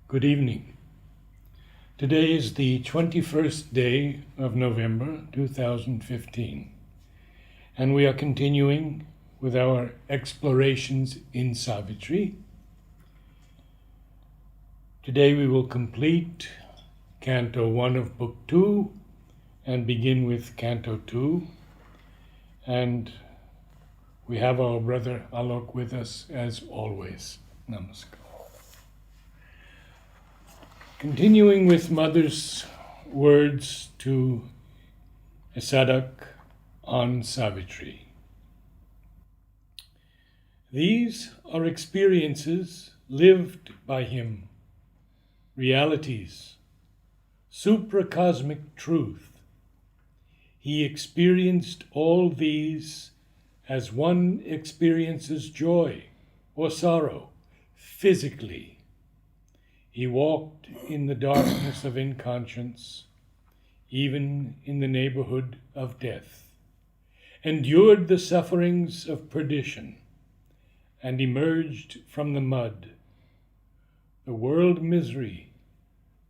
Good evening. Today is the 21st day of November 2015, and we are continuing with our explorations in Savitri. Today we will complete Canto 1 of Book 2 and begin with Canto 2, and we have our brother Alok with us as always. Namaskar. Continuing with Mother's words to a sadhak on Savitri. These are experiences lived by him, realities, supracosmic truth. He experienced all these as one experiences joy or sorrow physically. He walked in the darkness of inconscience, even in the neighborhood of death, endured the sufferings of perdition, and emerged from the mud, the world misery,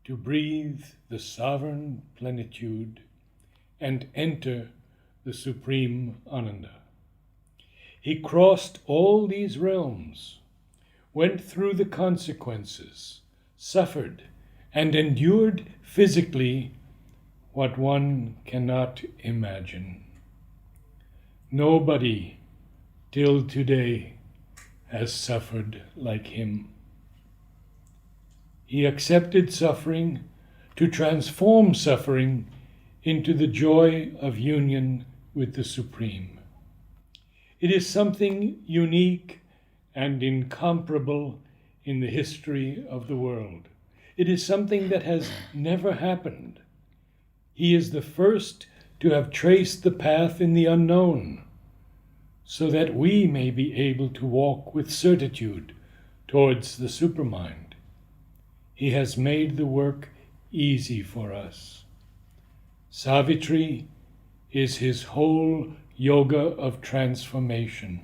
to breathe the sovereign plenitude and enter the supreme Ananda. He crossed all these realms, went through the consequences, suffered and endured physically what one cannot imagine. Nobody till today has suffered like him. He accepted suffering to transform suffering into the joy of union with the Supreme. It is something unique and incomparable in the history of the world. It is something that has never happened. He is the first to have traced the path in the unknown, so that we may be able to walk with certitude towards the supermind. He has made the work easy for us. Savitri is his whole yoga of transformation,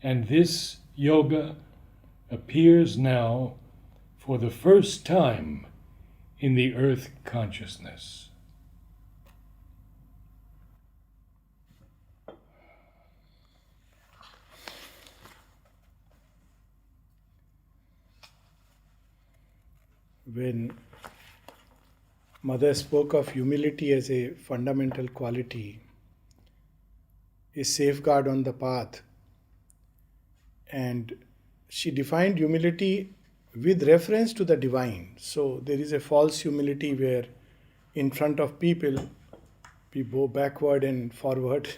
and this yoga appears now for the first time in the earth consciousness. When Mother spoke of humility as a fundamental quality, a safeguard on the path, and she defined humility with reference to the divine. So there is a false humility where in front of people we go backward and forward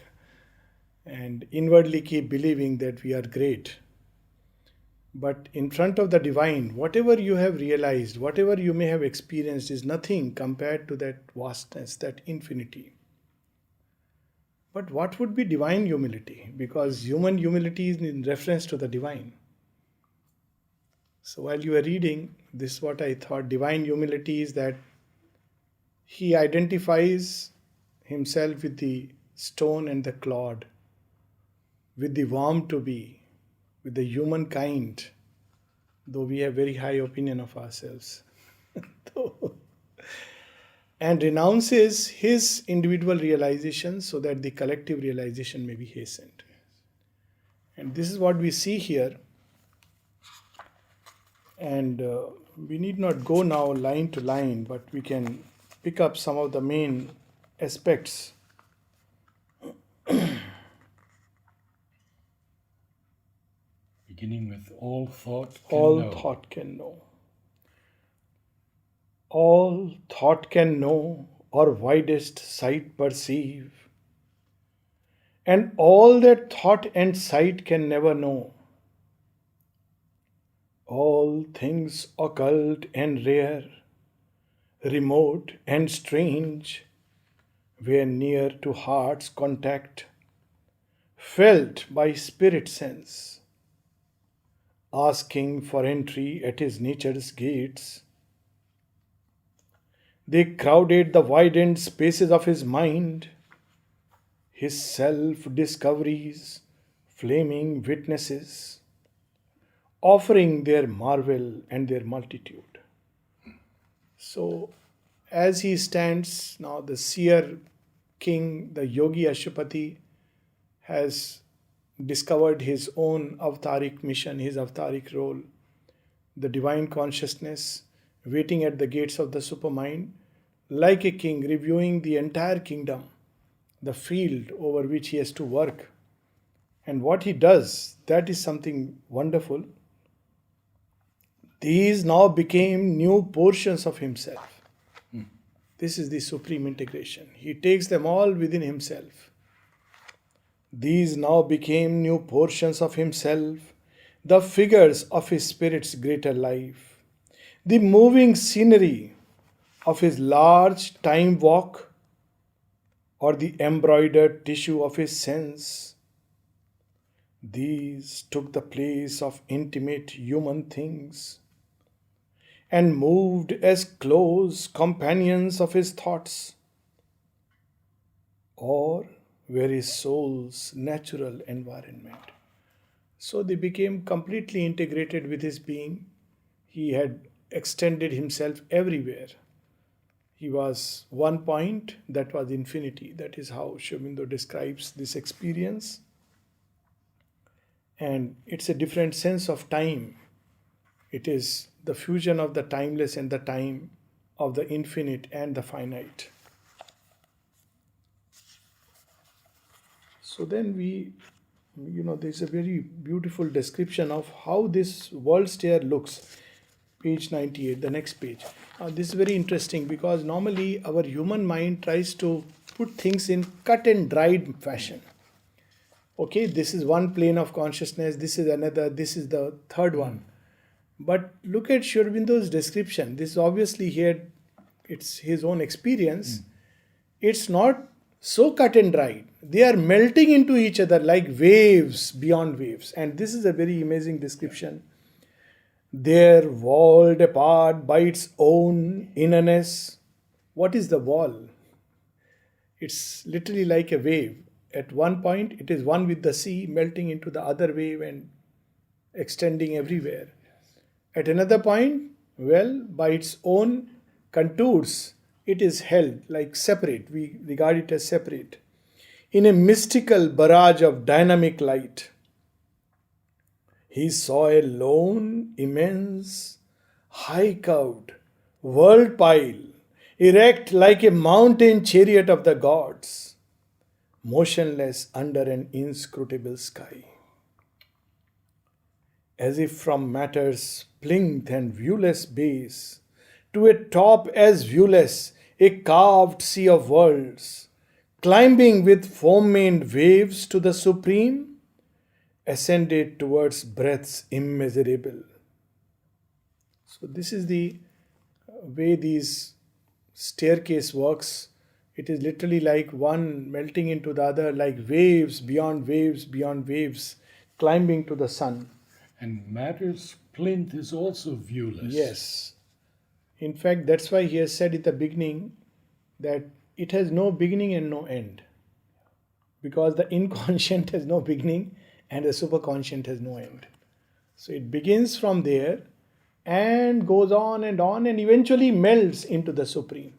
and inwardly keep believing that we are great. But in front of the divine, whatever you have realized, whatever you may have experienced is nothing compared to that vastness, that infinity. But what would be divine humility? Because human humility is in reference to the divine. So while you were reading, this is what I thought. Divine humility is that he identifies himself with the stone and the clod, with the worm to be, with the humankind, though we have very high opinion of ourselves, and renounces his individual realization so that the collective realization may be hastened. And this is what we see here. And we need not go now line to line, but we can pick up some of the main aspects. Beginning with all thought can know. All thought can know, or widest sight perceive. And all that thought and sight can never know. All things occult and rare, remote and strange, were near to heart's contact, felt by spirit sense, asking for entry at his nature's gates. They crowded the widened spaces of his mind, his self-discoveries, flaming witnesses, offering their marvel and their multitude. So, as he stands now, the seer king, the yogi Ashupati, has discovered his own avataric mission, his avataric role, the divine consciousness waiting at the gates of the supermind, like a king reviewing the entire kingdom, the field over which he has to work. And what he does, that is something wonderful. These now became new portions of himself. This is the supreme integration. He takes them all within himself. These now became new portions of himself, the figures of his spirit's greater life, the moving scenery of his large time walk, or the embroidered tissue of his sense. These took the place of intimate human things and moved as close companions of his thoughts, or were his soul's natural environment. So they became completely integrated with his being. He had extended himself everywhere. He was one point, that was infinity. That is how Sri Aurobindo describes this experience. And it's a different sense of time. It is the fusion of the timeless and the time, of the infinite and the finite. So then there's a very beautiful description of how this world stair looks. Page 98, the next page. This is very interesting because normally our human mind tries to put things in cut and dried fashion. Okay, this is one plane of consciousness, this is another, this is the third one. But look at Sri Aurobindo's description. This obviously it's his own experience. It's not so cut and dried. They are melting into each other like waves beyond waves. And this is a very amazing description. They're walled apart by its own innerness. What is the wall? It's literally like a wave. At one point, it is one with the sea, melting into the other wave and extending everywhere. At another point, by its own contours, it is held like separate. We regard it as separate. In a mystical barrage of dynamic light, he saw a lone, immense, high-curved world pile, erect like a mountain chariot of the gods, motionless under an inscrutable sky. As if from matter's plinth and viewless base, to a top as viewless, a carved sea of worlds, climbing with foam-maned waves to the supreme, ascended towards breadths immeasurable. So this is the way these staircase works. It is literally like one melting into the other, like waves beyond waves beyond waves, climbing to the sun. And matter's plinth is also viewless. Yes. In fact, that's why he has said at the beginning that it has no beginning and no end. Because the inconscient has no beginning and the superconscient has no end. So it begins from there and goes on and eventually melts into the supreme.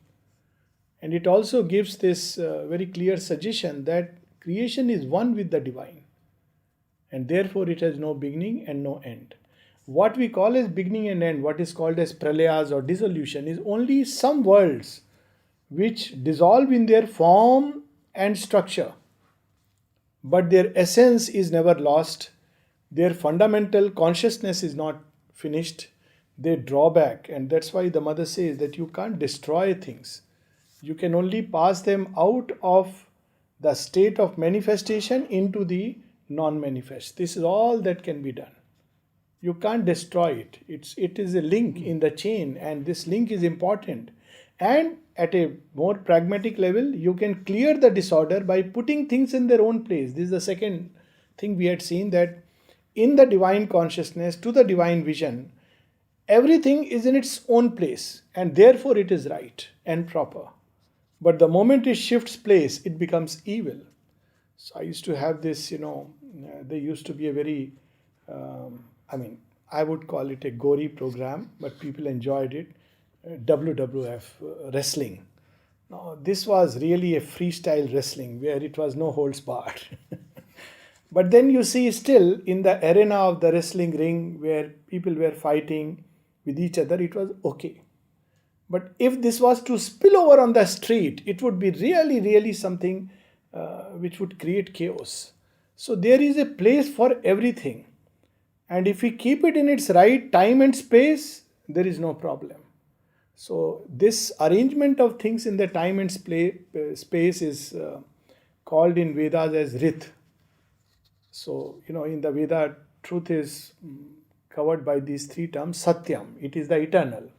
And it also gives this very clear suggestion that creation is one with the divine. And therefore it has no beginning and no end. What we call as beginning and end, what is called as pralayas or dissolution, is only some worlds which dissolve in their form and structure. But their essence is never lost. Their fundamental consciousness is not finished. They draw back. And that's why the mother says that you can't destroy things. You can only pass them out of the state of manifestation into the non-manifest. This is all that can be done. You can't destroy it. It is a link in the chain, and this link is important. And at a more pragmatic level, you can clear the disorder by putting things in their own place. This is the second thing we had seen, that in the divine consciousness, to the divine vision, everything is in its own place, and therefore it is right and proper. But the moment it shifts place, it becomes evil. So I used to have this, there used to be a very, I would call it a gory program, but people enjoyed it. WWF wrestling. Now, this was really a freestyle wrestling where it was no holds barred. But then you see, still in the arena of the wrestling ring where people were fighting with each other, it was okay. But if this was to spill over on the street, it would be really, really something which would create chaos. So there is a place for everything. And if we keep it in its right time and space, there is no problem. So this arrangement of things in the time and space is called in Vedas as Rith. So, in the Veda, truth is covered by these three terms. Satyam, it is the eternal.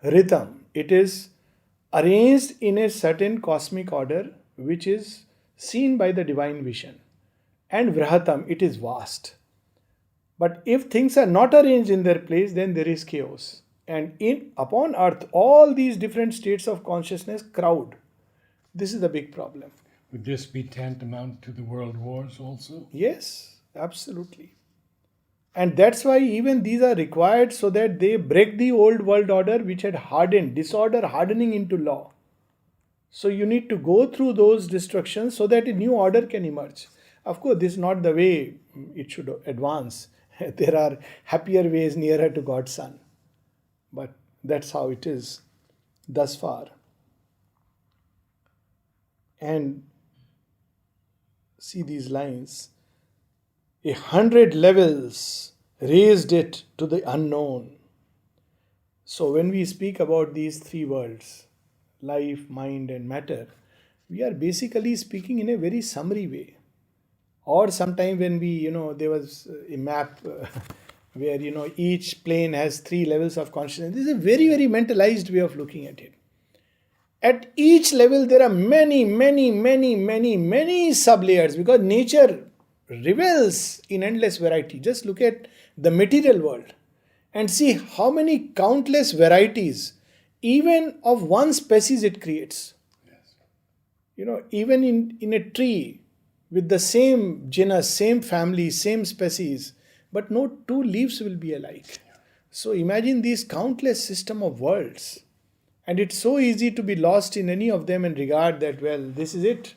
Rhythm, it is arranged in a certain cosmic order which is seen by the divine vision. And Vrahatam, it is vast. But if things are not arranged in their place, then there is chaos. And upon earth, all these different states of consciousness crowd. This is the big problem. Would this be tantamount to the world wars also? Yes, absolutely. And that's why even these are required so that they break the old world order which had hardened, disorder hardening into law. So you need to go through those destructions so that a new order can emerge. Of course, this is not the way it should advance. There are happier ways nearer to God's Son. But that's how it is thus far. And see these lines. 100 levels raised it to the unknown. So when we speak about these three worlds, life, mind and matter, we are basically speaking in a very summary way. Or sometime when we, there was a map where, each plane has three levels of consciousness. This is a very, very mentalized way of looking at it. At each level, there are many, many, many, many, many sub-layers because nature revels in endless variety. Just look at the material world and see how many countless varieties, even of one species, it creates. Yes. Even in a tree with the same genus, same family, same species, but no two leaves will be alike. So imagine these countless system of worlds. And it's so easy to be lost in any of them and regard that, well, this is it.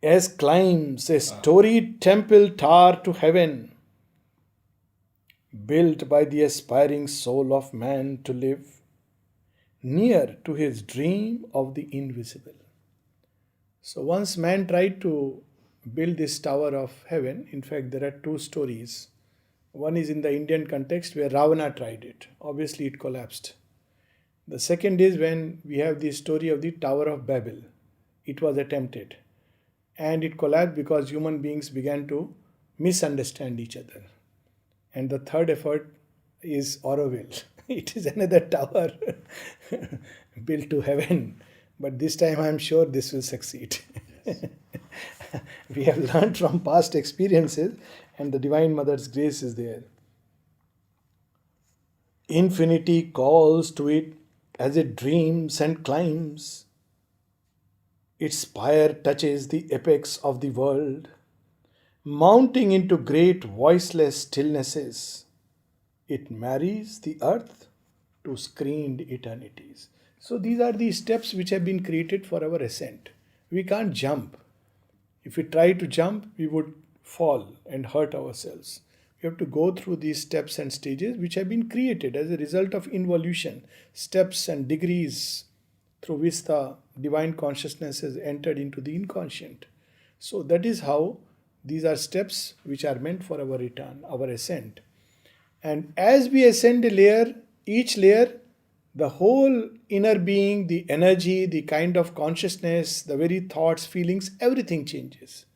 As climbs a storied temple tower to heaven, built by the aspiring soul of man to live near to his dream of the invisible. So once man tried to build this tower of heaven, in fact there are two stories. One is in the Indian context where Ravana tried it. Obviously it collapsed. The second is when we have the story of the Tower of Babel. It was attempted. And it collapsed because human beings began to misunderstand each other. And the third effort is Auroville. It is another tower built to heaven. But this time I am sure this will succeed. We have learned from past experiences and the Divine Mother's grace is there. Infinity calls to it as it dreams and climbs. Its spire touches the apex of the world, mounting into great voiceless stillnesses. It marries the earth to screened eternities. So these are the steps which have been created for our ascent. We can't jump. If we try to jump, we would fall and hurt ourselves. We have to go through these steps and stages which have been created as a result of involution, steps and degrees through which the divine consciousness has entered into the inconscient. So that is how these are steps which are meant for our return, our ascent. And as we ascend a layer, each layer, the whole inner being, the energy, the kind of consciousness, the very thoughts, feelings, everything changes.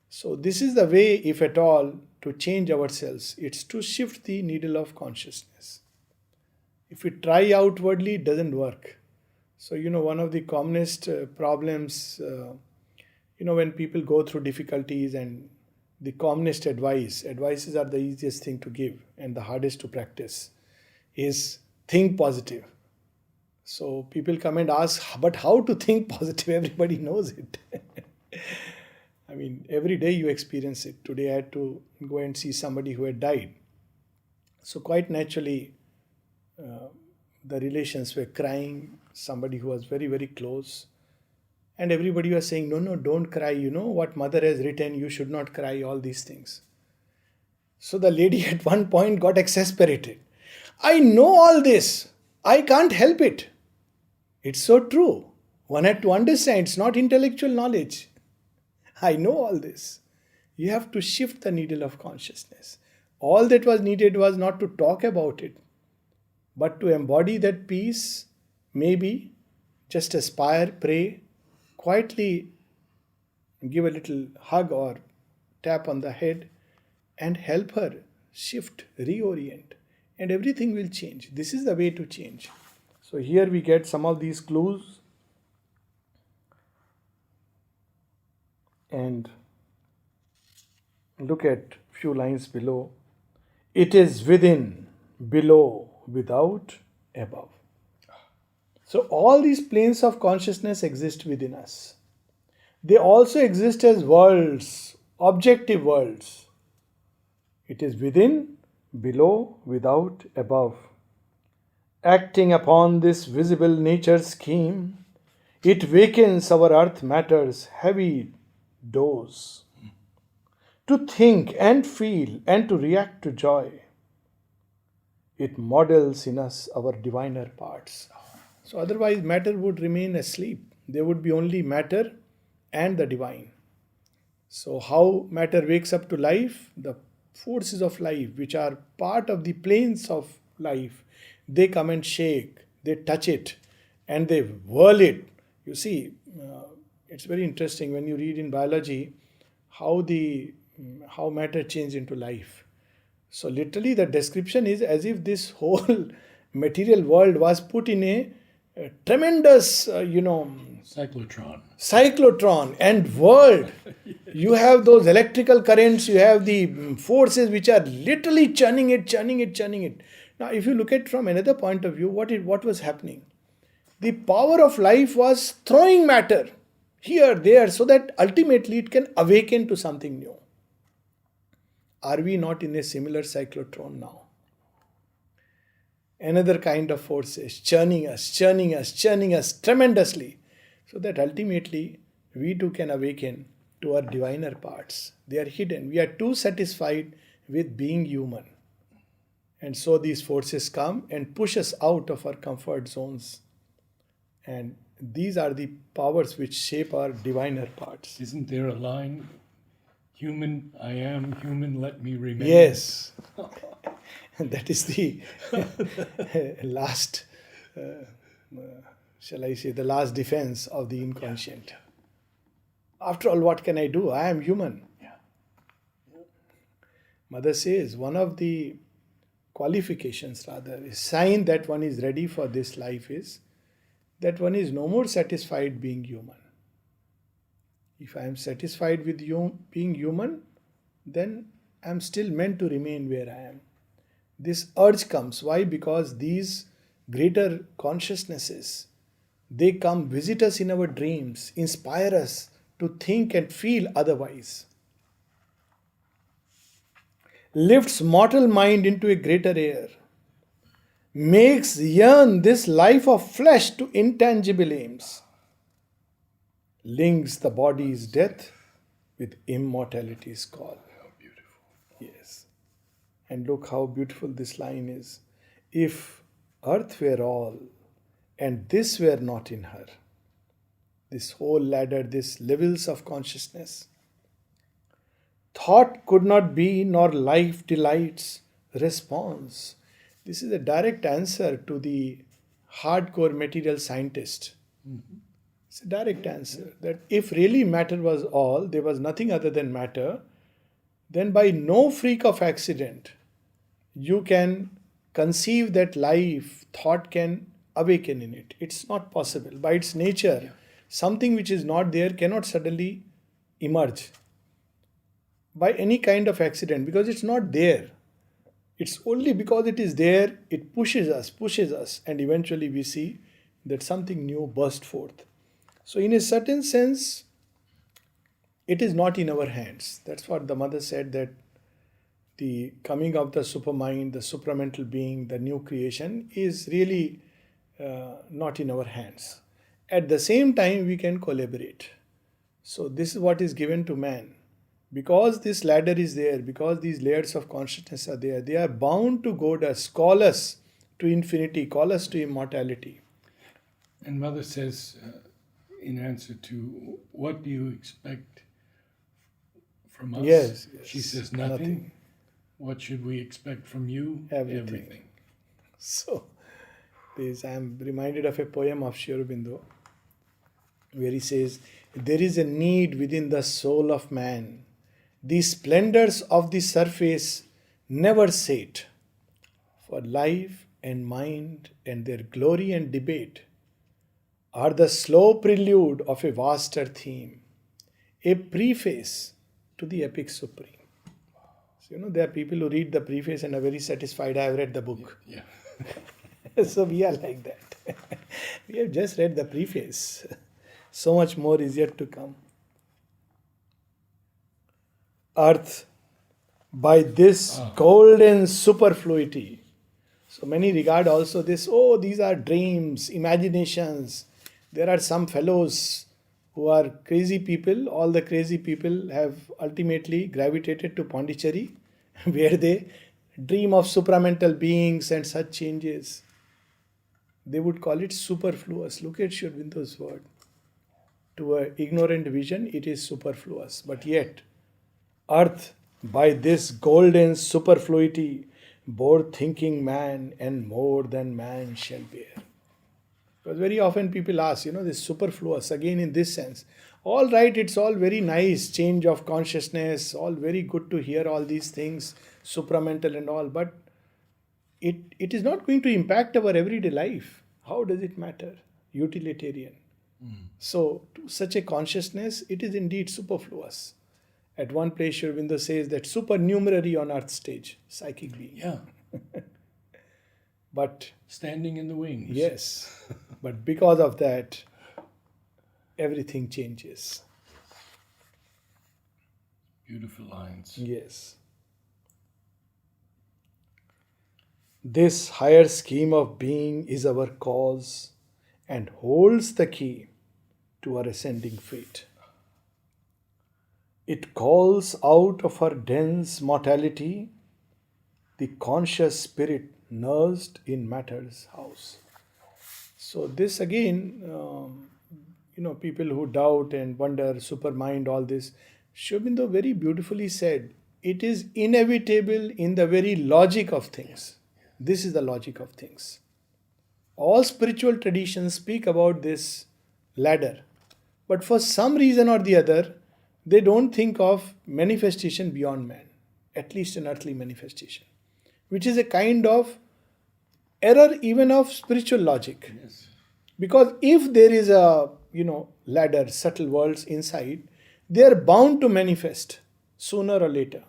So this is the way, if at all, to change ourselves. It's to shift the needle of consciousness. If we try outwardly, it doesn't work. So, one of the commonest problems, when people go through difficulties and the commonest advices are the easiest thing to give and the hardest to practice, is think positive. So people come and ask, but how to think positive? Everybody knows it. I mean, every day you experience it. Today I had to go and see somebody who had died. So quite naturally, the relations were crying, somebody who was very, very close. And everybody was saying, no, no, don't cry. You know what mother has written, you should not cry, all these things. So the lady at one point got exasperated. I know all this. I can't help it. It's so true. One had to understand it's not intellectual knowledge. I know all this. You have to shift the needle of consciousness. All that was needed was not to talk about it, but to embody that peace, maybe just aspire, pray, quietly give a little hug or tap on the head and help her shift, reorient, and everything will change. This is the way to change. So here we get some of these clues, and look at few lines below. It is within, below, without, above. So all these planes of consciousness exist within us. They also exist as worlds, objective worlds. It is within, below, without, above. Acting upon this visible nature scheme, it wakens our earth matter's heavy dose to think and feel and to react to joy. It models in us our diviner parts. So otherwise matter would remain asleep. There would be only matter and the divine. So how matter wakes up to life? The forces of life, which are part of the planes of life, they come and shake, they touch it, and they whirl it. You see, it's very interesting when you read in biology how matter changed into life. So literally the description is as if this whole material world was put in a tremendous, cyclotron and whirled. You have those electrical currents, you have the forces which are literally churning it. Now, if you look at it from another point of view, what was happening? The power of life was throwing matter here, there, so that ultimately it can awaken to something new. Are we not in a similar cyclotron now? Another kind of forces churning us tremendously, so that ultimately we too can awaken to our diviner parts. They are hidden. We are too satisfied with being human. And so these forces come and push us out of our comfort zones. And these are the powers which shape our diviner parts. Isn't there a line? Human, I am human, let me remain. Yes. And that is the last, the last defense of the inconscient. After all, what can I do? I am human. Yeah. Mother says one of the qualifications, rather, a sign that one is ready for this life is that one is no more satisfied being human. If I am satisfied with being human, then I am still meant to remain where I am. This urge comes. Why? Because these greater consciousnesses, they come visit us in our dreams, inspire us to think and feel otherwise. Lifts mortal mind into a greater air, makes yearn this life of flesh to intangible aims, links the body's death with immortality's call. How beautiful. Yes. And look how beautiful this line is. If earth were all, and this were not in her, this whole ladder, this levels of consciousness, thought could not be, nor life delights response. This is a direct answer to the hardcore material scientist. Mm-hmm. It's a direct answer that if really matter was all, there was nothing other than matter, then by no freak of accident you can conceive that life, thought can awaken in it. It's not possible. By its nature, something which is not there cannot suddenly emerge by any kind of accident, because it's not there. It's only because it is there, it pushes us, and eventually we see that something new burst forth. So in a certain sense, it is not in our hands. That's what the mother said, that the coming of the supermind, the supramental being, the new creation is really not in our hands. At the same time, we can collaborate. So this is what is given to man. Because this ladder is there, because these layers of consciousness are there, they are bound to go us, call us to infinity, call us to immortality. And Mother says, in answer to, what do you expect from us? Yes. She says, nothing. What should we expect from you? Everything. So, I am reminded of a poem of Sri Aurobindo, where he says, there is a need within the soul of man. The splendors of the surface never sate, for life and mind and their glory and debate are the slow prelude of a vaster theme, a preface to the epic supreme. So, there are people who read the preface and are very satisfied. I have read the book. Yeah. So we are like that. We have just read the preface. So much more is yet to come. Earth, by this golden superfluity. So many regard also this, these are dreams, imaginations. There are some fellows who are crazy people. All the crazy people have ultimately gravitated to Pondicherry, where they dream of supramental beings and such changes. They would call it superfluous. Look at Sri Aurobindo's word. To an ignorant vision, it is superfluous. But yet, earth, by this golden superfluity, bore thinking man, and more than man shall bear. Because very often people ask, this superfluous, again in this sense. All right, it's all very nice, change of consciousness, all very good to hear all these things, supramental and all, but it is not going to impact our everyday life. How does it matter? Utilitarian. So, to such a consciousness, it is indeed superfluous. At one place, Sri Aurobindo says that supernumerary on earth stage, psychic being. Yeah. But standing in the wings. Yes. But because of that, everything changes. Beautiful lines. Yes. This higher scheme of being is our cause and holds the key to our ascending fate. It calls out of her dense mortality the conscious spirit nursed in matter's house. So this again, people who doubt and wonder, supermind, all this, Sri Aurobindo very beautifully said, it is inevitable in the very logic of things. This is the logic of things. All spiritual traditions speak about this ladder. But for some reason or the other, they don't think of manifestation beyond man, at least an earthly manifestation, which is a kind of error even of spiritual logic. Yes. Because if there is a, ladder, subtle worlds inside, they are bound to manifest sooner or later.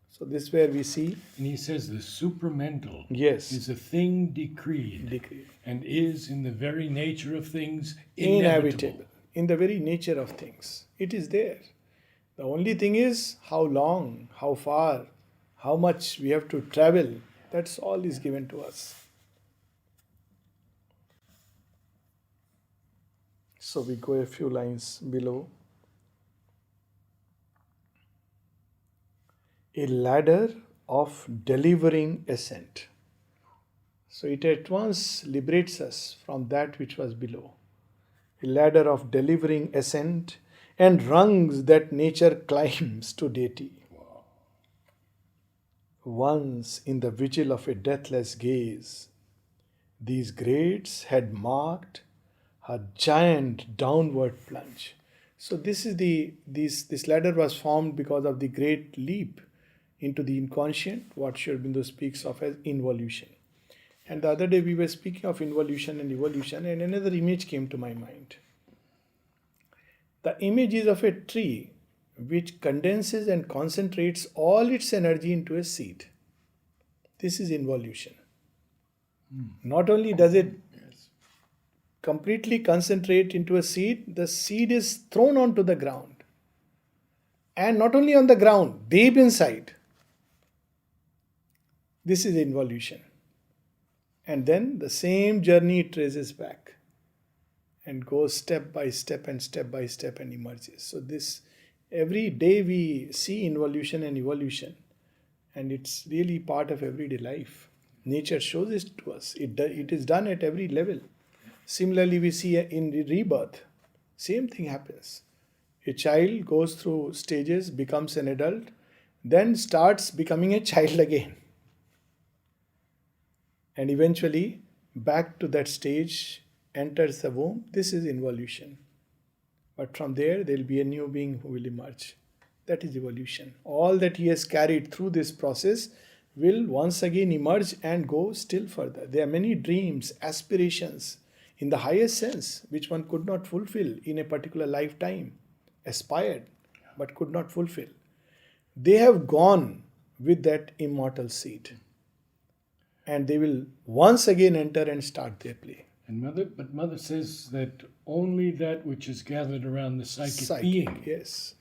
So this is where we see. And he says the supramental Yes. is a thing decreed and is in the very nature of things inevitable. In the very nature of things. It is there. The only thing is how long, how far, how much we have to travel. That's all is given to us. So we go a few lines below. A ladder of delivering ascent. So it at once liberates us from that which was below. A ladder of delivering ascent and rungs that nature climbs to deity. Wow. Once in the vigil of a deathless gaze, these grades had marked her giant downward plunge. So this ladder was formed because of the great leap into the inconscient, what Sri Aurobindo speaks of as involution. And the other day we were speaking of involution and evolution, and another image came to my mind. The image is of a tree which condenses and concentrates all its energy into a seed. This is involution. Not only does it completely concentrate into a seed, the seed is thrown onto the ground. And not only on the ground, deep inside. This is involution. And then the same journey traces back and goes step by step and emerges. So this, every day we see involution and evolution, and it's really part of everyday life. Nature shows it to us. It is done at every level. Similarly, we see in rebirth, same thing happens. A child goes through stages, becomes an adult, then starts becoming a child again. And eventually, back to that stage, enters the womb. This is involution. But from there, there will be a new being who will emerge. That is evolution. All that he has carried through this process will once again emerge and go still further. There are many dreams, aspirations, in the highest sense, which one could not fulfill in a particular lifetime. Aspired, but could not fulfill. They have gone with that immortal seed. And they will once again enter and start their play. And Mother says that only that which is gathered around the psychic being, yes,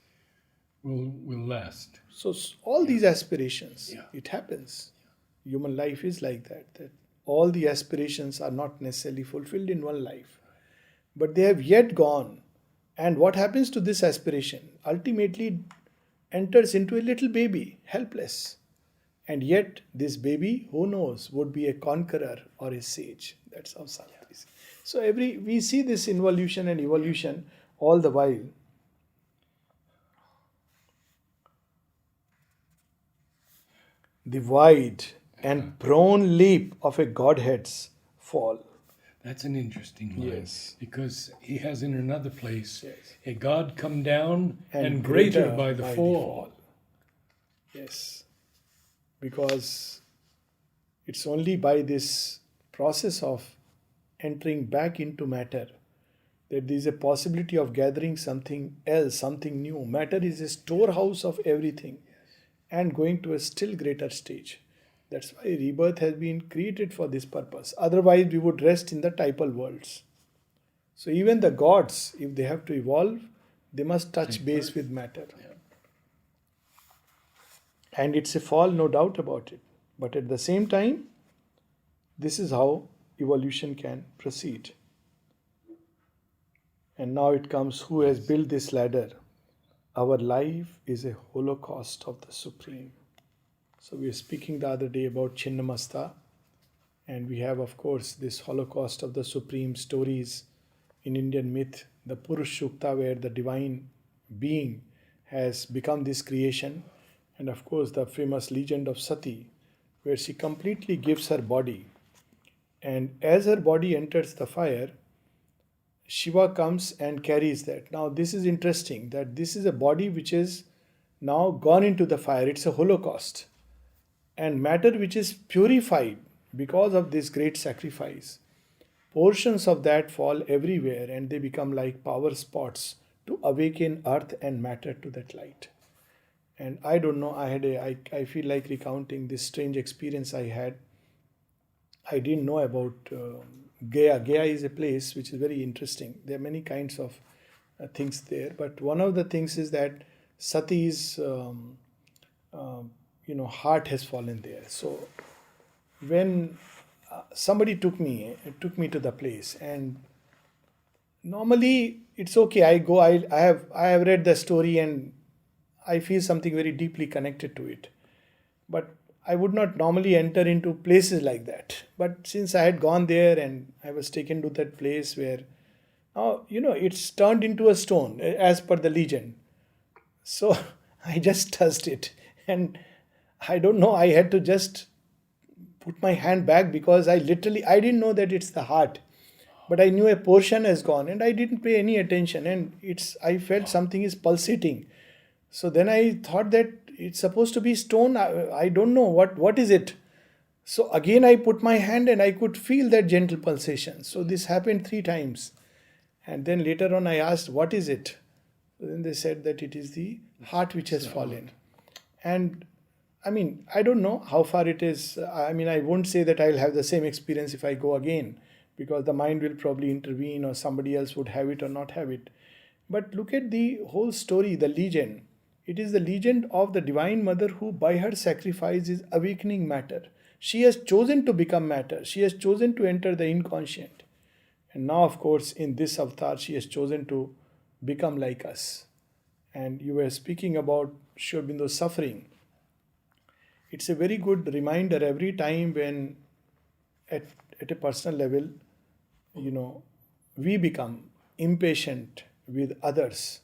will last. So all these aspirations, Yeah. it happens. Human life is like that all the aspirations are not necessarily fulfilled in one life, but they have yet gone. And what happens to this aspiration? Ultimately enters into a little baby, helpless. And yet this baby, who knows, would be a conqueror or a sage. That's how Savitri is. So we see this involution and evolution all the while. The wide and prone leap of a Godhead's fall. That's an interesting line. Yes. Because he has in another place, Yes. a God come down and greater by the fall. Yes. Because it's only by this process of entering back into matter that there is a possibility of gathering something else, something new. Matter is a storehouse of everything and going to a still greater stage. That's why rebirth has been created for this purpose. Otherwise, we would rest in the typal worlds. So even the gods, if they have to evolve, they must touch base with matter. Yeah. And it's a fall, no doubt about it. But at the same time, this is how evolution can proceed. And now it comes, who has built this ladder? Our life is a holocaust of the Supreme. So we were speaking the other day about Chinnamasta, and we have, of course, this holocaust of the Supreme stories in Indian myth, the Purush Sukta, where the divine being has become this creation, and of course the famous legend of Sati, where she completely gives her body, and as her body enters the fire, Shiva comes and carries that. Now this is interesting, that this is a body which is now gone into the fire. It's a holocaust. And matter which is purified because of this great sacrifice, portions of that fall everywhere and they become like power spots to awaken earth and matter to that light. And I don't know, I feel like recounting this strange experience I had. I didn't know about Gaya. Gaya is a place which is very interesting. There are many kinds of things there, but one of the things is that Sati's heart has fallen there. So when somebody took me to the place, and normally it's okay. I go. I have read the story and I feel something very deeply connected to it, but I would not normally enter into places like that. But since I had gone there and I was taken to that place where, it's turned into a stone as per the legend. So I just touched it, and I don't know, I had to just put my hand back because I didn't know that it's the heart. But I knew a portion has gone and I didn't pay any attention, and I felt something is pulsating. So then I thought that it's supposed to be stone. I don't know what is it. So again I put my hand and I could feel that gentle pulsation. So this happened 3 times. And then later on I asked, what is it? So then they said that it is the heart which has fallen. And I don't know how far it is. I won't say that I'll have the same experience if I go again, because the mind will probably intervene or somebody else would have it or not have it. But look at the whole story, the legend. It is the legend of the Divine Mother who by her sacrifice is awakening matter. She has chosen to become matter. She has chosen to enter the inconscient. And now, of course, in this avatar, she has chosen to become like us. And you were speaking about Sri Aurobindo's suffering. It's a very good reminder every time when, at a personal level, we become impatient with others,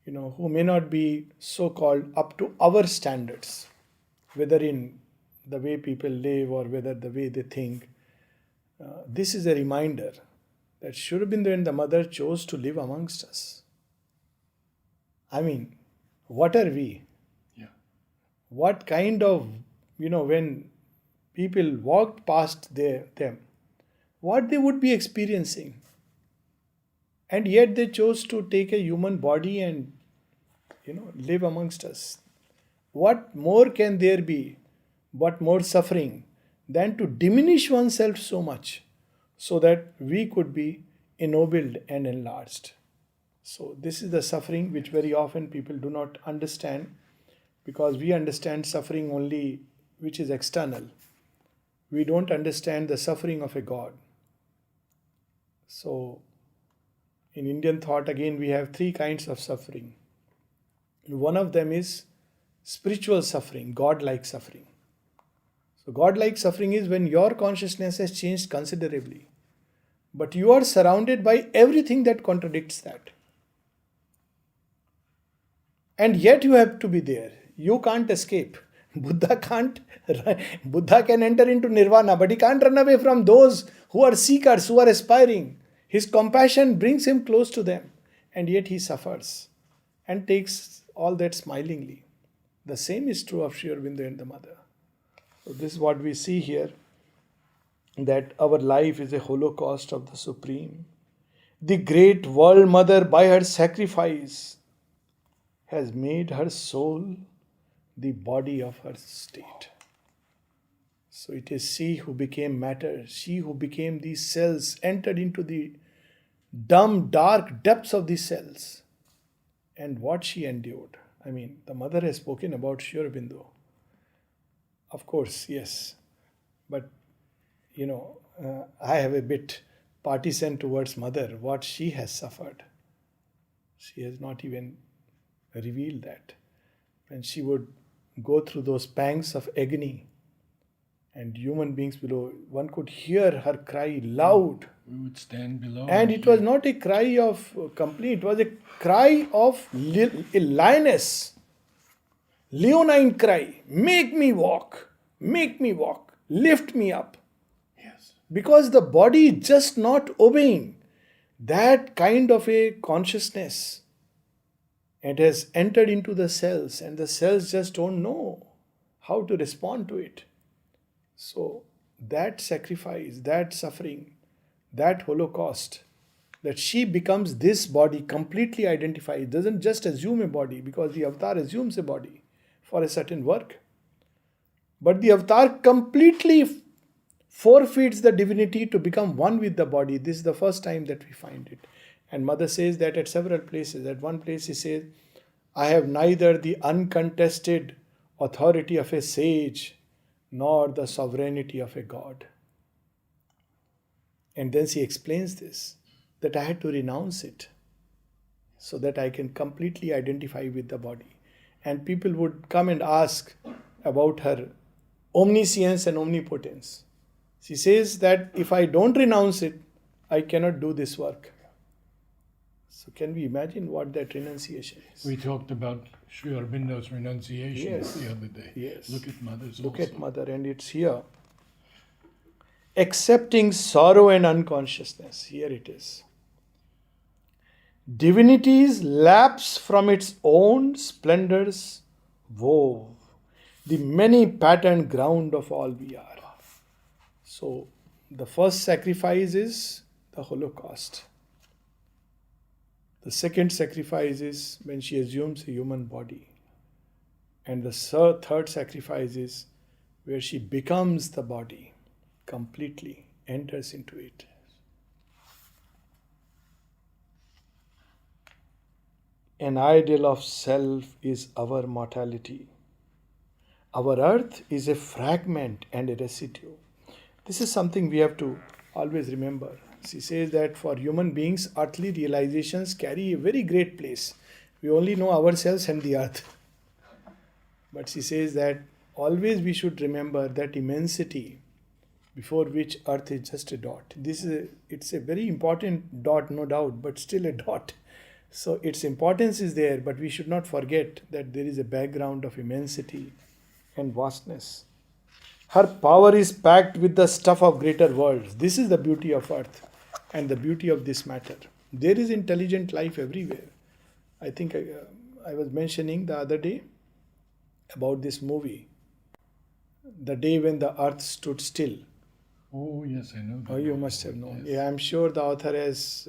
who may not be so called up to our standards, whether in the way people live or whether the way they think. This is a reminder that Sri Aurobindo and the mother chose to live amongst us. I mean, what are we? Yeah. What kind of, when people walked past them, what they would be experiencing. And yet they chose to take a human body and, live amongst us. What more can there be, what more suffering than to diminish oneself so much so that we could be ennobled and enlarged. So this is the suffering which very often people do not understand, because we understand suffering only which is external. We don't understand the suffering of a God. So in Indian thought, again, we have three kinds of suffering. One of them is spiritual suffering, God-like suffering. So God-like suffering is when your consciousness has changed considerably, but you are surrounded by everything that contradicts that. And yet you have to be there. You can't escape. Buddha can enter into nirvana, but he can't run away from those who are seekers, who are aspiring. His compassion brings him close to them, and yet he suffers and takes all that smilingly. The same is true of Sri Aurobindo and the mother. So this is what we see here, that our life is a holocaust of the Supreme. The great world mother, by her sacrifice, has made her soul the body of her state. So it is she who became matter, she who became these cells, entered into the dumb, dark depths of these cells. And what she endured. I mean, the mother has spoken about Sri Aurobindo. Of course, yes. But, I have a bit partisan towards mother, what she has suffered. She has not even revealed that. When she would go through those pangs of agony, and human beings below, one could hear her cry loud. We would stand below. And it was not a cry of complaint, it was a cry of a lioness. Leonine cry, make me walk, lift me up. Yes. Because the body is just not obeying that kind of a consciousness. It has entered into the cells, and the cells just don't know how to respond to it. So that sacrifice, that suffering, that holocaust, that she becomes this body completely identified, doesn't just assume a body, because the avatar assumes a body for a certain work. But the avatar completely forfeits the divinity to become one with the body. This is the first time that we find it. And mother says that at several places. At one place she says, I have neither the uncontested authority of a sage nor the sovereignty of a god. And then she explains this, that I had to renounce it so that I can completely identify with the body. And people would come and ask about her omniscience and omnipotence. She says that if I don't renounce it, I cannot do this work. So can we imagine what that renunciation is? We talked about Sri Aurobindo's renunciation the other day. Yes. Look at Mother's Look also. at mother, and it's here. Accepting sorrow and unconsciousness. Here it is. Divinity's lapse from its own splendors wove the many patterned ground of all we are. So the first sacrifice is the Holocaust. The second sacrifice is when she assumes a human body. And the third sacrifice is where she becomes the body completely, enters into it. An ideal of self is our mortality. Our earth is a fragment and a residue. This is something we have to always remember. She says that for human beings, earthly realizations carry a very great place. We only know ourselves and the earth. But she says that always we should remember that immensity before which earth is just a dot. It's a very important dot, no doubt, but still a dot. So its importance is there, but we should not forget that there is a background of immensity and vastness. Her power is packed with the stuff of greater worlds. This is the beauty of earth and the beauty of this matter. There is intelligent life everywhere. I think I was mentioning the other day about this movie, The Day When the Earth Stood Still. Oh, yes, I know that. Oh, you must have known. Yes. Yeah, I'm sure the author has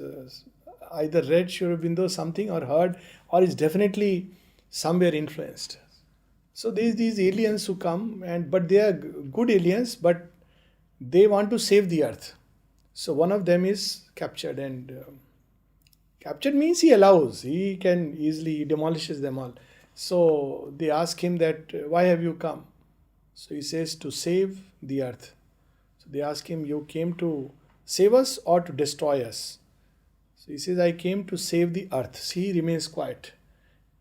either read Sri Aurobindo something or heard, or is definitely somewhere influenced. So there's these aliens who come, but they are good aliens, but they want to save the earth. So one of them is captured, and captured means he allows. He can easily, he demolishes them all. So they ask him that, why have you come? So he says, to save the earth. So they ask him, you came to save us or to destroy us? So he says, I came to save the earth. So he remains quiet.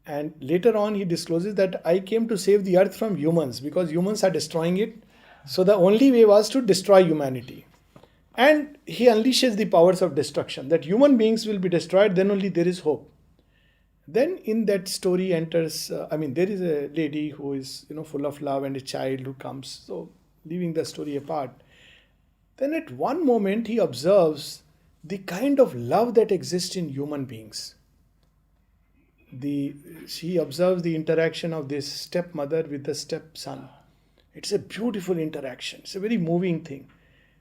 And later on he discloses that I came to save the earth from humans because humans are destroying it. So the only way was to destroy humanity. And he unleashes the powers of destruction, that human beings will be destroyed, then only there is hope. Then in that story enters, there is a lady who is, full of love, and a child who comes, so leaving the story apart. Then at one moment he observes the kind of love that exists in human beings. She observes the interaction of this stepmother with the stepson. It's a beautiful interaction. It's a very moving thing.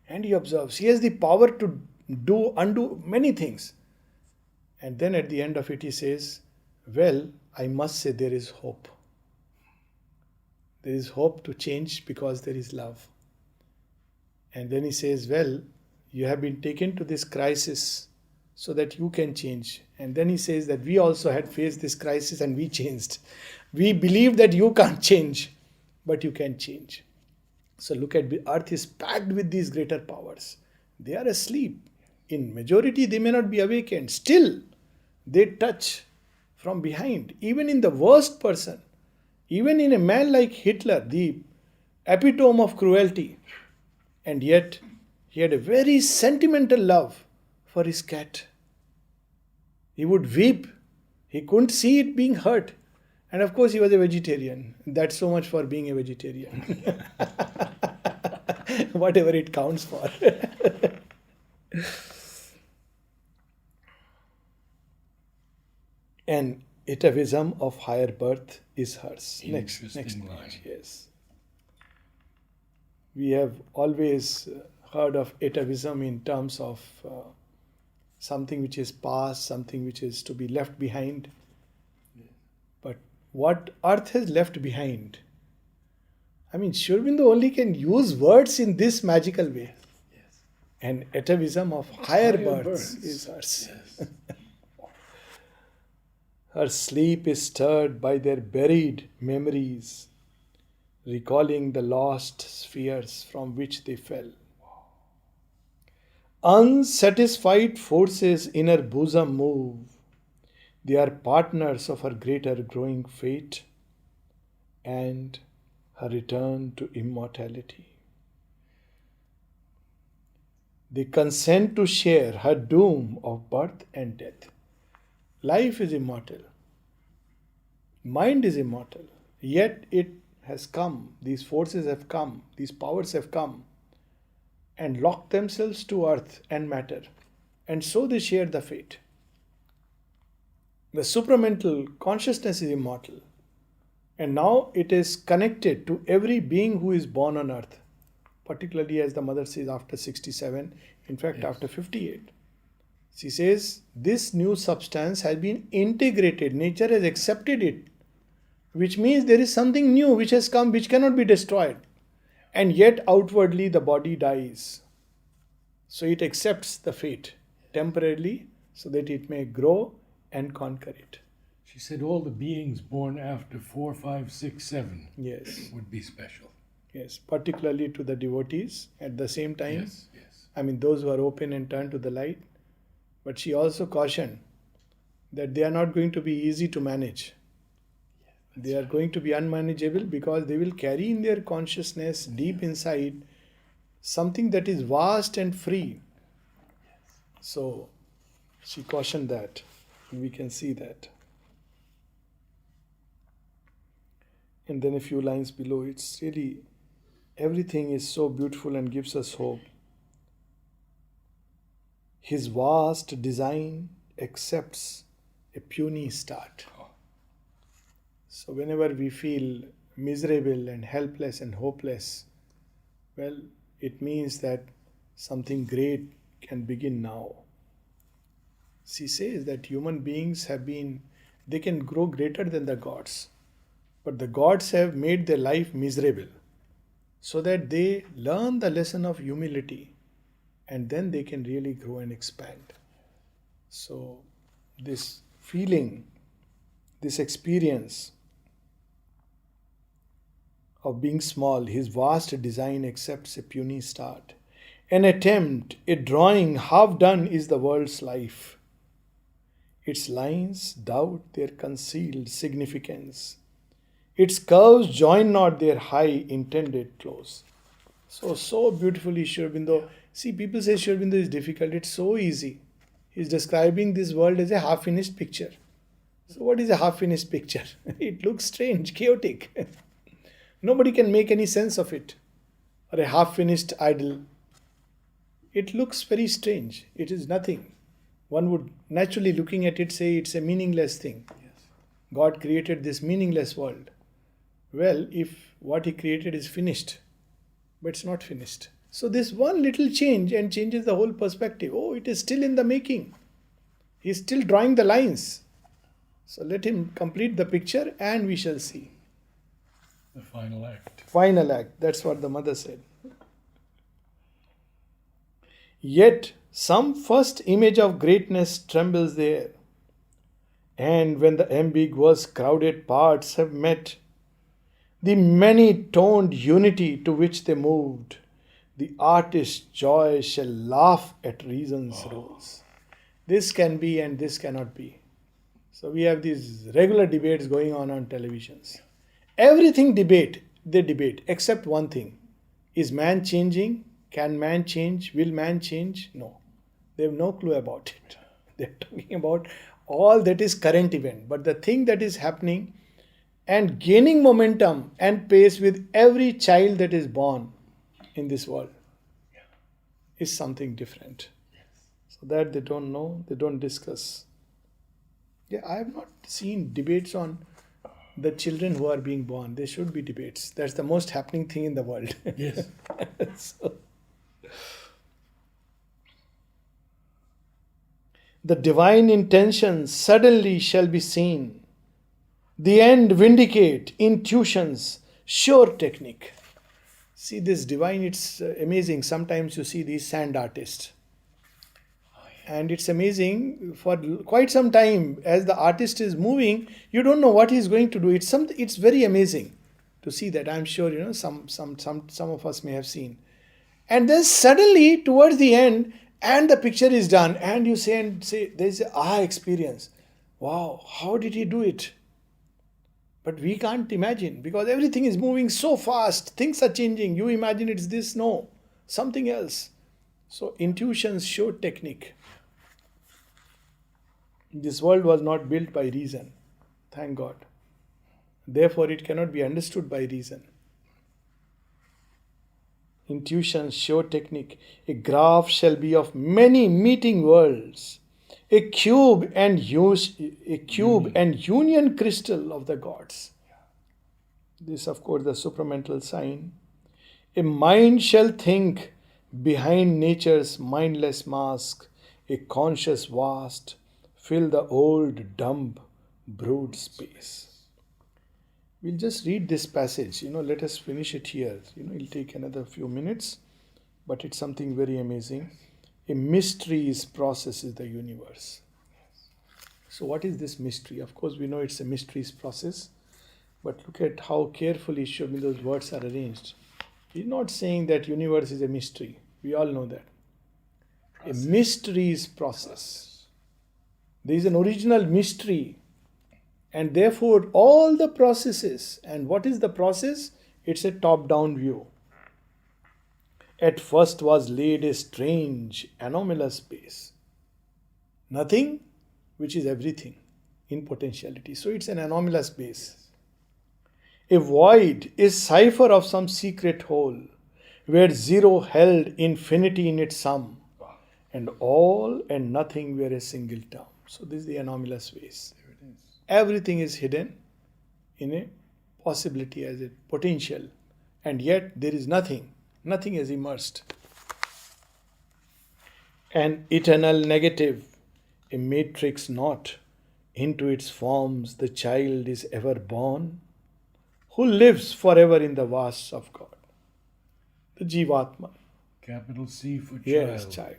And he observes, he has the power to undo many things. And then at the end of it he says, well, I must say there is hope. There is hope to change because there is love. And then he says, well, you have been taken to this crisis so that you can change. And then he says that we also had faced this crisis and we changed. We believe that you can't change, but you can change. So look at, the earth is packed with these greater powers. They are asleep. In majority, they may not be awakened. Still, they touch from behind. Even in the worst person, even in a man like Hitler, the epitome of cruelty. And yet, he had a very sentimental love for his cat. He would weep. He couldn't see it being hurt. And of course, he was a vegetarian. That's so much for being a vegetarian. Whatever it counts for. An atavism of higher birth is hers. Next Interesting line. page. Yes. We have always heard of atavism in terms of something which is past, something which is to be left behind. But what earth has left behind? Sri Aurobindo only can use words in this magical way. Yes. An atavism of higher births is hers. Yes. Her sleep is stirred by their buried memories, recalling the lost spheres from which they fell. Unsatisfied forces in her bosom move. They are partners of her greater growing fate and her return to immortality. They consent to share her doom of birth and death. Life is immortal. Mind is immortal. Yet it has come, these forces have come, these powers have come and locked themselves to earth and matter. And so they share the fate. The supramental consciousness is immortal. And now it is connected to every being who is born on earth. Particularly as the mother says after 67, in fact Yes. after 58. She says this new substance has been integrated. Nature has accepted it. Which means there is something new which has come which cannot be destroyed. And yet outwardly the body dies. So it accepts the fate temporarily so that it may grow and conquer it. She said all the beings born after 4, 5, 6, 7 Yes. would be special. Yes. Particularly to the devotees at the same time. Yes, yes. I mean, those who are open and turn to the light. But she also cautioned that they are not going to be easy to manage. They are going to be unmanageable because they will carry in their consciousness deep inside something that is vast and free. So she cautioned that. We can see that. And then a few lines below, it's really, everything is so beautiful and gives us hope. His vast design accepts a puny start. So whenever we feel miserable and helpless and hopeless, well, it means that something great can begin now. She says that human beings they can grow greater than the gods. But the gods have made their life miserable so that they learn the lesson of humility and then they can really grow and expand. So this feeling, this experience of being small, his vast design accepts a puny start. An attempt, a drawing half done is the world's life. Its lines doubt their concealed significance. Its curves join not their high intended close. So beautifully Sri Aurobindo. See, people say Sri Aurobindo is difficult. It's so easy. He's describing this world as a half-finished picture. So what is a half-finished picture? It looks strange, chaotic. Nobody can make any sense of it. Or a half-finished idol. It looks very strange. It is nothing. One would naturally looking at it say it's a meaningless thing. Yes. God created this meaningless world. Well, if what he created is finished, but it's not finished. So this one little change and changes the whole perspective. Oh, it is still in the making. He's still drawing the lines. So let him complete the picture and we shall see. The final act. Final act. That's what the mother said. Yet some first image of greatness trembles there. And when the ambiguous crowded parts have met, the many-toned unity to which they moved, the artist's joy shall laugh at reason's rules. This can be and this cannot be. So we have these regular debates going on televisions. Everything they debate, except one thing. Is man changing? Can man change? Will man change? No. They have no clue about it. They're talking about all that is current event. But the thing that is happening and gaining momentum and pace with every child that is born in this world is something different. So that they don't know, they don't discuss. Yeah, I have not seen debates on the children who are being born. There should be debates. That's the most happening thing in the world. Yes. So, the divine intention suddenly shall be seen. The end vindicate intuition's sure technique. See this divine, it's amazing. Sometimes you see these sand artists. And it's amazing for quite some time as the artist is moving, you don't know what he's going to do. It's very amazing to see that. I'm sure some of us may have seen. And then suddenly towards the end, and the picture is done, and you say there's an aha experience. Wow, how did he do it? But we can't imagine because everything is moving so fast. Things are changing. You imagine it's this, no, something else. So intuition's sure technique. This world was not built by reason. Thank God. Therefore, it cannot be understood by reason. Intuition's sure technique. A graph shall be of many meeting worlds. A cube and union crystal of the gods. This, of course, the supramental sign. A mind shall think behind nature's mindless mask. A conscious vast fill the old dumb brood space. We'll just read this passage. Let us finish it here. It'll take another few minutes, but it's something very amazing. A mysteries processes the universe. So what is this mystery? Of course, we know it's a mysteries process, but look at how carefully those words are arranged. He's not saying that universe is a mystery. We all know that. A mysteries process. There is an original mystery, and therefore all the processes. And what is the process? It's a top-down view. At first was laid a strange, anomalous base. Nothing, which is everything in potentiality. So it's an anomalous base. A void is cipher of some secret whole, where zero held infinity in its sum, and all and nothing were a single term. So this is the anomalous base. There it is. Everything is hidden in a possibility as a potential, and yet there is nothing. Nothing is immersed. An eternal negative, a matrix not, into its forms the child is ever born, who lives forever in the vasts of God. The Jivatman. Capital C for child. Yes, child.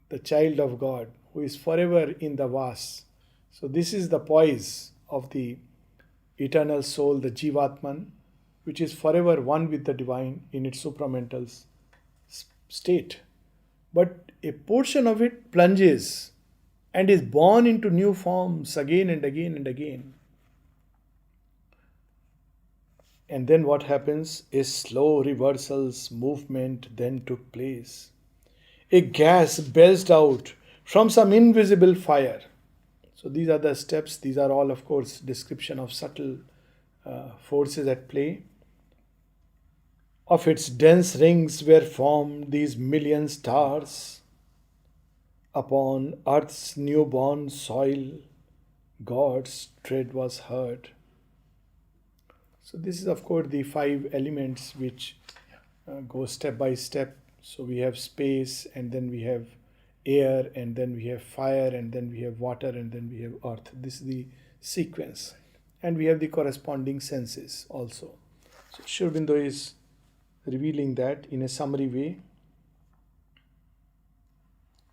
The child of God, who is forever in the vasts. So this is the poise of the eternal soul, the Jivatman, which is forever one with the divine in its supramental state. But a portion of it plunges and is born into new forms again and again and again. And then what happens? A slow reversal's movement then took place. A gas belched out from some invisible fire. So these are the steps. These are all, of course, description of subtle forces at play. Of its dense rings were formed these million stars. Upon earth's newborn soil, God's tread was heard. So this is, of course, the 5 elements which go step by step. So we have space, and then we have air, and then we have fire, and then we have water, and then we have earth. This is the sequence. And we have the corresponding senses also. So Sri Aurobindo is revealing that in a summary way.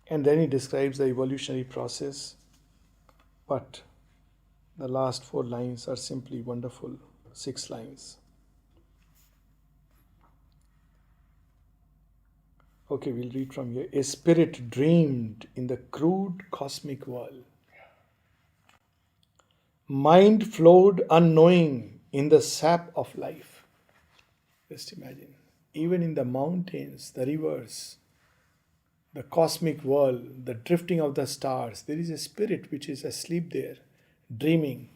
And then he describes the evolutionary process. But the last 4 lines are simply wonderful. 6 lines. Okay, we'll read from here. A spirit dreamed in the crude cosmic world. Mind flowed unknowing in the sap of life. Just imagine. Even in the mountains, the rivers, the cosmic world, the drifting of the stars, there is a spirit which is asleep there, dreaming.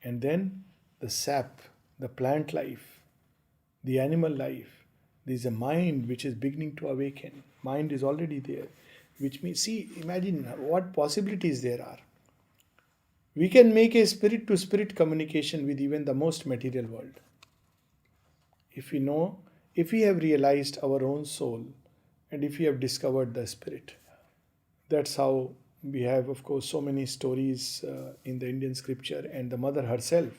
And then the sap, the plant life, the animal life, there is a mind which is beginning to awaken. Mind is already there, which means, see, imagine what possibilities there are. We can make a spirit to spirit communication with even the most material world. If we know, if we have realized our own soul, and if we have discovered the spirit. That's how we have, of course, so many stories in the Indian scripture. And the mother herself,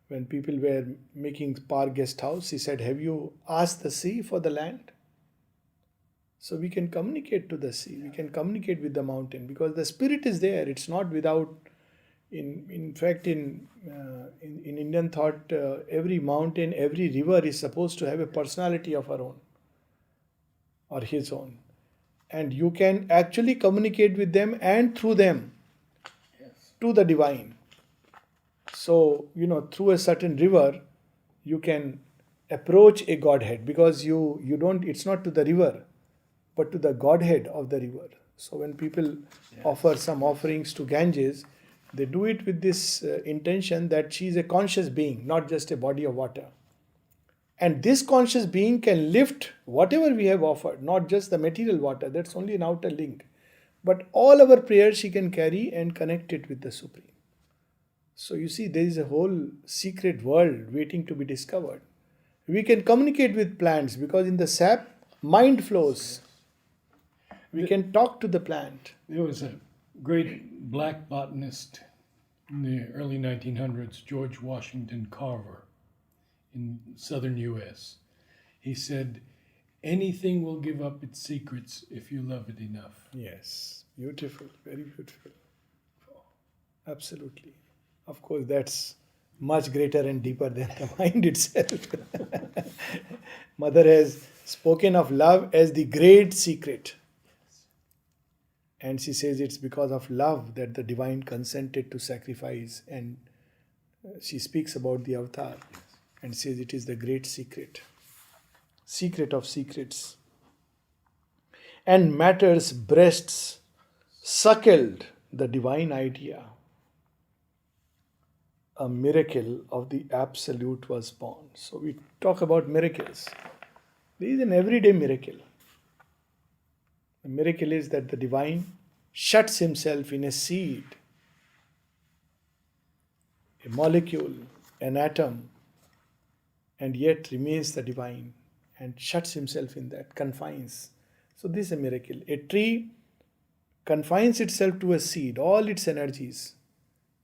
when people were making Par guest house, she said, have you asked the sea for the land? So we can communicate to the sea, we can communicate with the mountain, because the spirit is there. It's not without, in fact, in Indian thought, every mountain, every river is supposed to have a personality of her own, or his own. And you can actually communicate with them and through them to the divine. So, through a certain river, you can approach a Godhead, because you don't, it's not to the river, but to the Godhead of the river. So when people offer some offerings to Ganges, they do it with this intention that she is a conscious being, not just a body of water. And this conscious being can lift whatever we have offered, not just the material water, that's only an outer link. But all our prayers she can carry and connect it with the Supreme. So you see, there is a whole secret world waiting to be discovered. We can communicate with plants because in the sap, mind flows. We can talk to the plant. There was a great black botanist in the early 1900s, George Washington Carver, in southern U.S. He said, Anything will give up its secrets if you love it enough. Yes, beautiful, very beautiful. Absolutely. Of course, that's much greater and deeper than the mind itself. Mother has spoken of love as the great secret. And she says it's because of love that the divine consented to sacrifice. And she speaks about the avatar and says it is the great secret. Secret of secrets. And matter's breasts suckled the divine idea. A miracle of the absolute was born. So we talk about miracles. There is an everyday miracle. The miracle is that the divine shuts himself in a seed, a molecule, an atom, and yet remains the divine and shuts himself in that, confines. So this is a miracle. A tree confines itself to a seed, all its energies.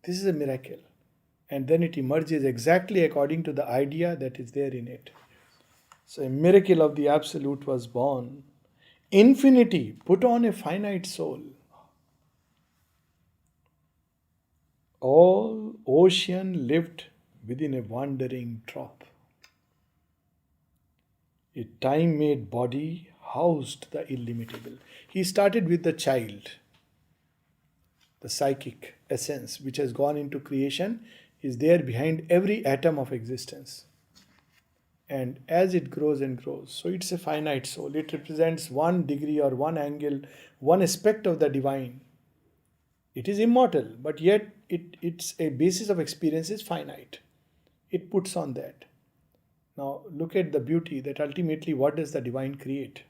This is a miracle. And then it emerges exactly according to the idea that is there in it. So a miracle of the absolute was born. Infinity put on a finite soul. All ocean lived within a wandering drop. A time-made body housed the illimitable. He started with the child, the psychic essence which has gone into creation is there behind every atom of existence. And as it grows and grows, so it's a finite soul. It represents one degree or one angle, one aspect of the divine. It is immortal, but yet it's a basis of experience is finite. It puts on that. Now look at the beauty that ultimately what does the divine create?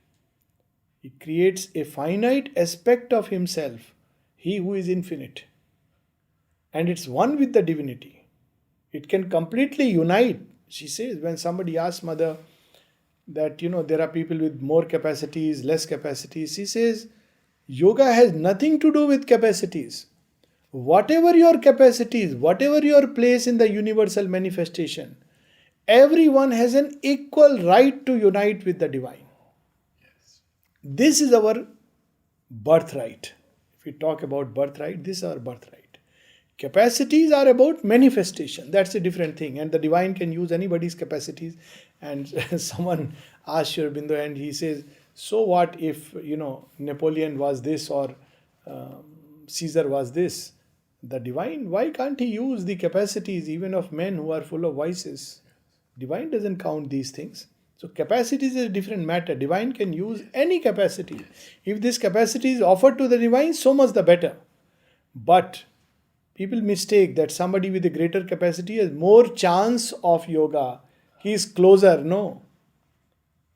He creates a finite aspect of himself, he who is infinite. And it's one with the divinity. It can completely unite. She says, when somebody asks Mother that, there are people with more capacities, less capacities, she says, yoga has nothing to do with capacities. Whatever your capacities, whatever your place in the universal manifestation, everyone has an equal right to unite with the divine. Yes. This is our birthright. If we talk about birthright, this is our birthright. Capacities are about manifestation. That's a different thing. And the divine can use anybody's capacities. And someone asked Sri Aurobindo and he says, so what if, Napoleon was this or Caesar was this? The divine, why can't he use the capacities even of men who are full of vices? Divine doesn't count these things. So capacities is a different matter. Divine can use any capacity. If this capacity is offered to the divine, so much the better. But people mistake that somebody with a greater capacity has more chance of yoga. He is closer. No.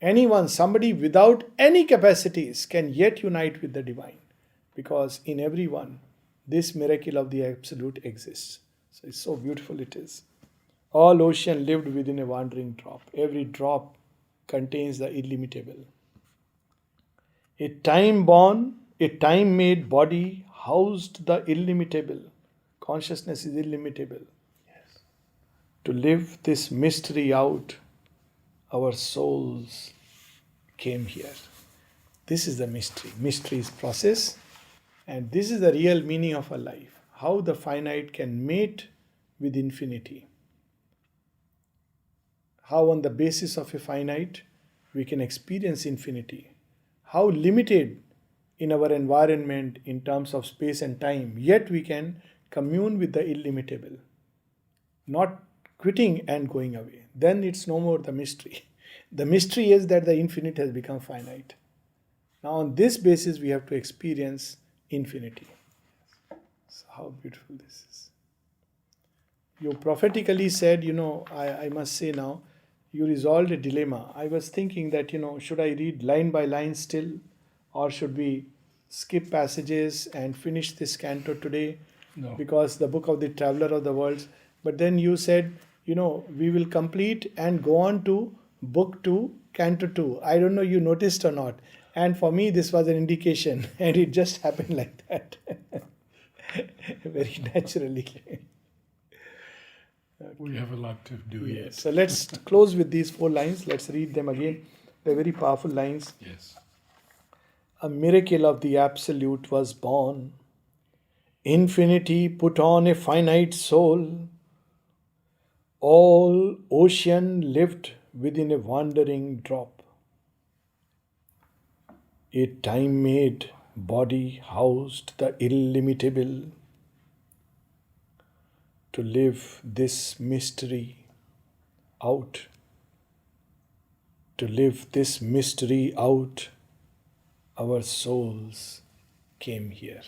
Anyone, somebody without any capacities can yet unite with the divine. Because in everyone, this miracle of the absolute exists. So it's so beautiful it is. All ocean lived within a wandering drop. Every drop contains the illimitable. A time-born, a time-made body housed the illimitable. Consciousness is illimitable. Yes. To live this mystery out, our souls came here. This is the mystery. Mystery is process. And this is the real meaning of our life. How the finite can mate with infinity. How on the basis of a finite we can experience infinity. How limited in our environment in terms of space and time, yet we can commune with the illimitable. Not quitting and going away. Then it's no more the mystery. The mystery is that the infinite has become finite. Now on this basis we have to experience infinity. So how beautiful this is. You prophetically said, I must say now, you resolved a dilemma. I was thinking that, should I read line by line still, or should we skip passages and finish this canto today? No. Because the book of the Traveler of the Worlds. But then you said, we will complete and go on to book 2, canto 2. I don't know you noticed or not. And for me, this was an indication, and it just happened like that. Very naturally. We have a lot to do yet. So let's close with these 4 lines. Let's read them again. They're very powerful lines. Yes. A miracle of the Absolute was born. Infinity put on a finite soul. All ocean lived within a wandering drop. A time made body housed the illimitable. To live this mystery out, our souls came here.